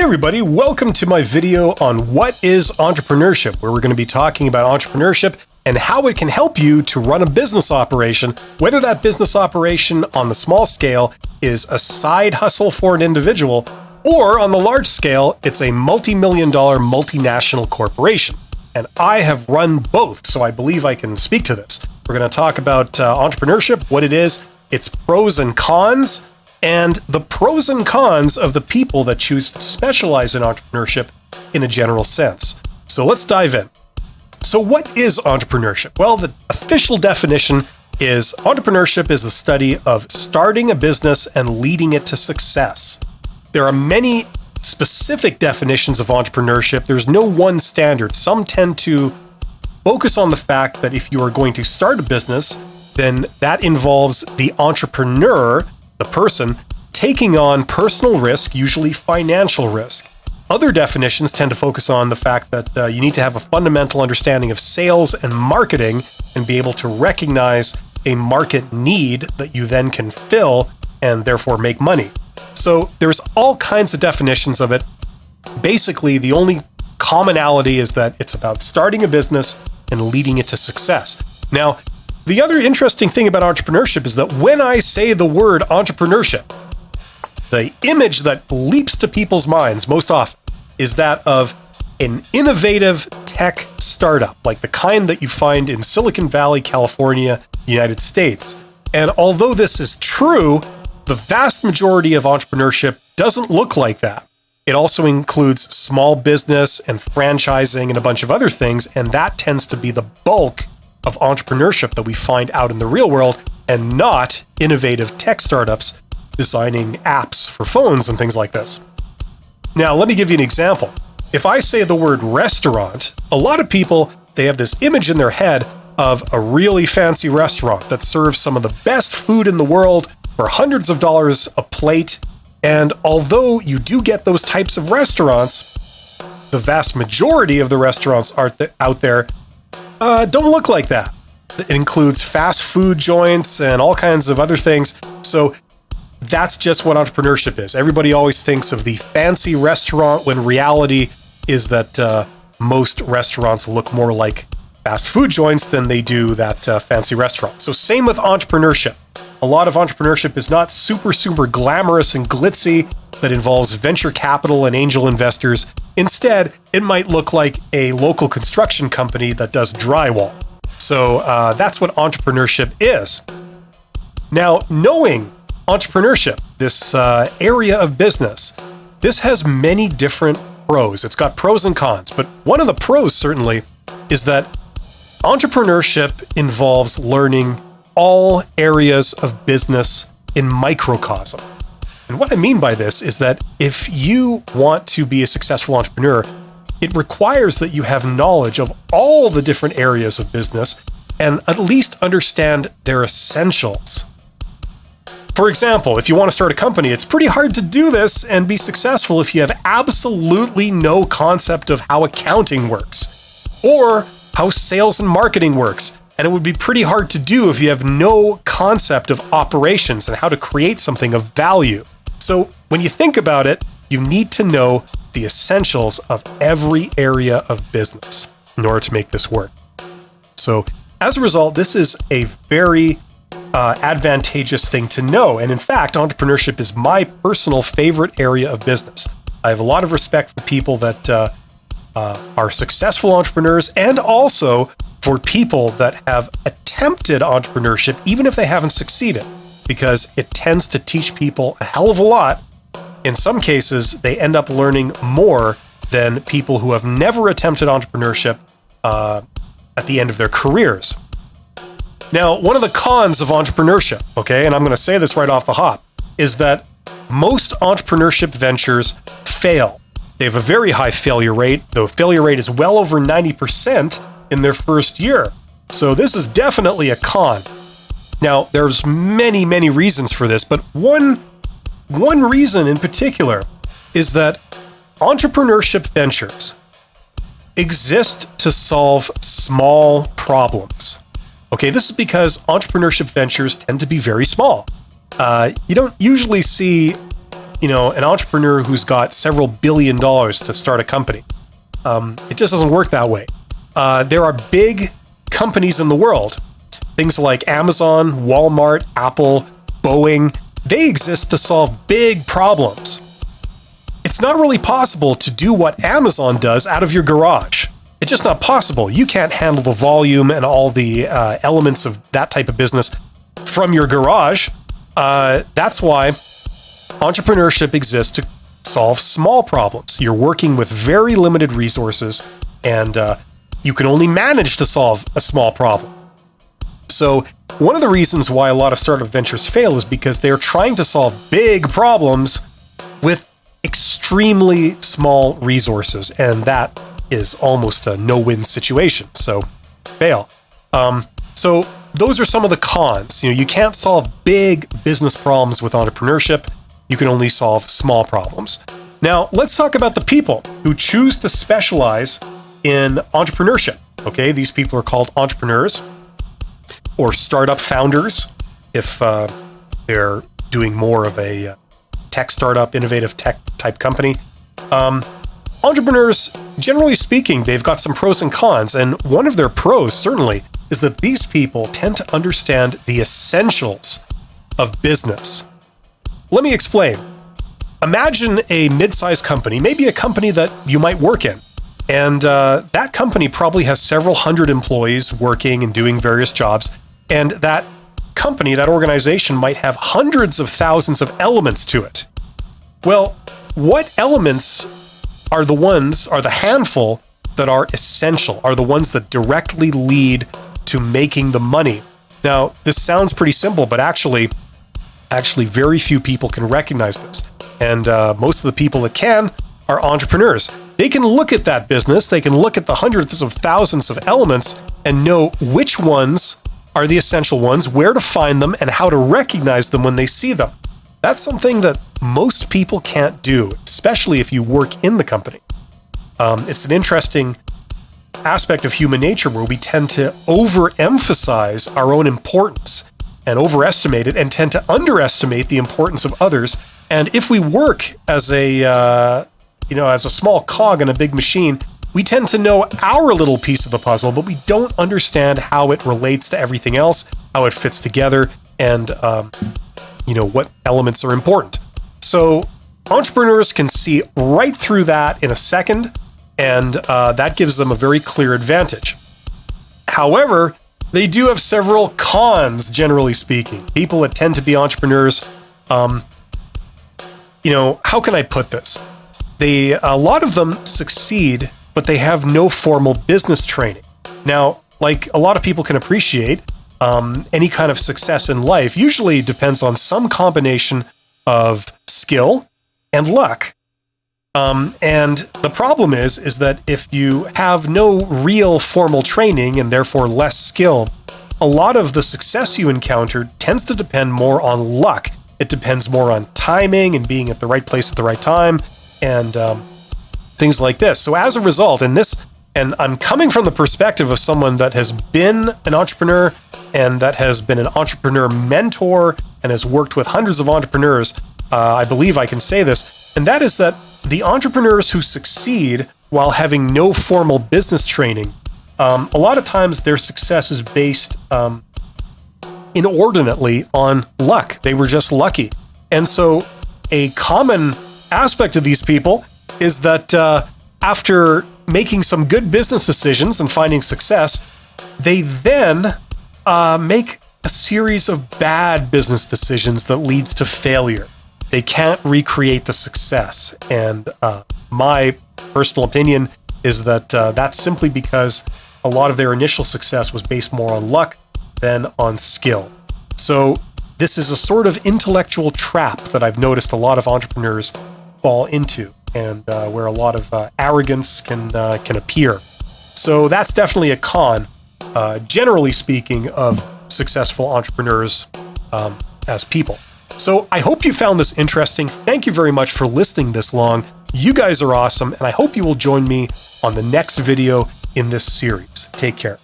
everybody, welcome to my video on what is entrepreneurship, where we're going to be talking about entrepreneurship and how it can help you to run a business operation, whether that business operation on the small scale is a side hustle for an individual, or on the large scale, it's a multi-million-dollar multinational corporation. And I have run both, so I believe I can speak to this. We're going to talk about entrepreneurship, what it is, its pros and cons, and the pros and cons of the people that choose to specialize in entrepreneurship in a general sense. So let's dive in. So what is entrepreneurship? Well, the official definition is entrepreneurship is the study of starting a business and leading it to success. There are many specific definitions of entrepreneurship. There's no one standard. Some tend to focus on the fact that if you are going to start a business, then that involves the entrepreneur, the person, taking on personal risk, usually financial risk. Other definitions tend to focus on the fact that you need to have a fundamental understanding of sales and marketing and be able to recognize a market need that you then can fill and therefore make money. So there's all kinds of definitions of it. Basically, the only commonality is that it's about starting a business and leading it to success. Now, the other interesting thing about entrepreneurship is that when I say the word entrepreneurship, the image that leaps to people's minds most often is that of an innovative tech startup, like the kind that you find in Silicon Valley, California, United States. And although this is true, the vast majority of entrepreneurship doesn't look like that. It also includes small business and franchising and a bunch of other things, and that tends to be the bulk of entrepreneurship that we find out in the real world, and not innovative tech startups designing apps for phones and things like this. Now, let me give you an example. If I say the word restaurant, a lot of people, they have this image in their head of a really fancy restaurant that serves some of the best food in the world for hundreds of dollars a plate. And although you do get those types of restaurants, the vast majority of the restaurants out there don't look like that. It includes fast food joints and all kinds of other things. So that's just what entrepreneurship is. Everybody always thinks of the fancy restaurant when reality is that most restaurants look more like fast food joints than they do that fancy restaurant. So same with entrepreneurship. A lot of entrepreneurship is not super glamorous and glitzy that involves venture capital and angel investors. Instead, it might look like a local construction company that does drywall. So that's what entrepreneurship is. Now, knowing entrepreneurship, this area of business, this has many different pros. It's got pros and cons, but one of the pros certainly is that entrepreneurship involves learning all areas of business in microcosm. And what I mean by this is that if you want to be a successful entrepreneur, it requires that you have knowledge of all the different areas of business and at least understand their essentials. For example, if you want to start a company, it's pretty hard to do this and be successful if you have absolutely no concept of how accounting works or how sales and marketing works. And it would be pretty hard to do if you have no concept of operations and how to create something of value. So when you think about it, you need to know the essentials of every area of business in order to make this work. So as a result, this is a very advantageous thing to know. And in fact, entrepreneurship is my personal favorite area of business. I have a lot of respect for people that are successful entrepreneurs, and also for people that have attempted entrepreneurship, even if they haven't succeeded, because it tends to teach people a hell of a lot. In some cases, they end up learning more than people who have never attempted entrepreneurship at the end of their careers. Now, one of the cons of entrepreneurship, okay, and I'm going to say this right off the hop, is that most entrepreneurship ventures fail. They have a very high failure rate. The failure rate is well over 90% in their first year. So this is definitely a con. Now, there's many reasons for this, but one reason in particular is that entrepreneurship ventures exist to solve small problems. Okay, this is because entrepreneurship ventures tend to be very small. You don't usually see, an entrepreneur who's got several $billion to start a company. It just doesn't work that way. There are big companies in the world, things like Amazon, Walmart, Apple, Boeing. They exist to solve big problems. It's not really possible to do what Amazon does out of your garage. It's just not possible. You can't handle the volume and all the elements of that type of business from your garage. That's why entrepreneurship exists to solve small problems. You're working with very limited resources, and you can only manage to solve a small problem. So one of the reasons why a lot of startup ventures fail is because they're trying to solve big problems with extremely small resources, and that is almost a no-win situation. So fail. So those are some of the cons. You can't solve big business problems with entrepreneurship. You can only solve small problems. Now, let's talk about the people who choose to specialize in entrepreneurship. Okay, these people are called entrepreneurs or startup founders if they're doing more of a tech startup, innovative tech type company. Entrepreneurs, generally speaking, they've got some pros and cons, and one of their pros certainly is that these people tend to understand the essentials of business. Let me explain. Imagine a mid-sized company, maybe a company that you might work in, and that company probably has several hundred employees working and doing various jobs, and that company, that organization might have hundreds of thousands of elements to it. Well, what elements are the handful that are essential, are the ones that directly lead to making the money? Now, this sounds pretty simple, but actually very few people can recognize this. And most of the people that can are entrepreneurs. They can look at that business, they can look at the hundreds of thousands of elements and know which ones are the essential ones, where to find them, and how to recognize them when they see them. That's something that most people can't do, especially if you work in the company. It's an interesting aspect of human nature where we tend to overemphasize our own importance and overestimate it, and tend to underestimate the importance of others. And if we work as a small cog in a big machine, we tend to know our little piece of the puzzle, but we don't understand how it relates to everything else, how it fits together, and what elements are important. So entrepreneurs can see right through that in a second, and that gives them a very clear advantage. However, they do have several cons, generally speaking. People that tend to be entrepreneurs, how can I put this? A lot of them succeed, but they have no formal business training. Now, like a lot of people can appreciate, any kind of success in life usually depends on some combination of skill and luck. And the problem is that if you have no real formal training and therefore less skill, a lot of the success you encounter tends to depend more on luck. It depends more on timing and being at the right place at the right time, and things like this. So as a result, and I'm coming from the perspective of someone that has been an entrepreneur and that has been an entrepreneur mentor and has worked with hundreds of entrepreneurs, I believe I can say this, and that is that the entrepreneurs who succeed while having no formal business training, a lot of times their success is based inordinately on luck. They were just lucky. And so a common aspect of these people is that after making some good business decisions and finding success, they then make a series of bad business decisions that leads to failure. They can't recreate the success. And my personal opinion is that that's simply because a lot of their initial success was based more on luck than on skill. So this is a sort of intellectual trap that I've noticed a lot of entrepreneurs fall into, and where a lot of arrogance can appear. So that's definitely a con, generally speaking, of successful entrepreneurs as people. So I hope you found this interesting. Thank you very much for listening this long. You guys are awesome, and I hope you will join me on the next video in this series. Take care.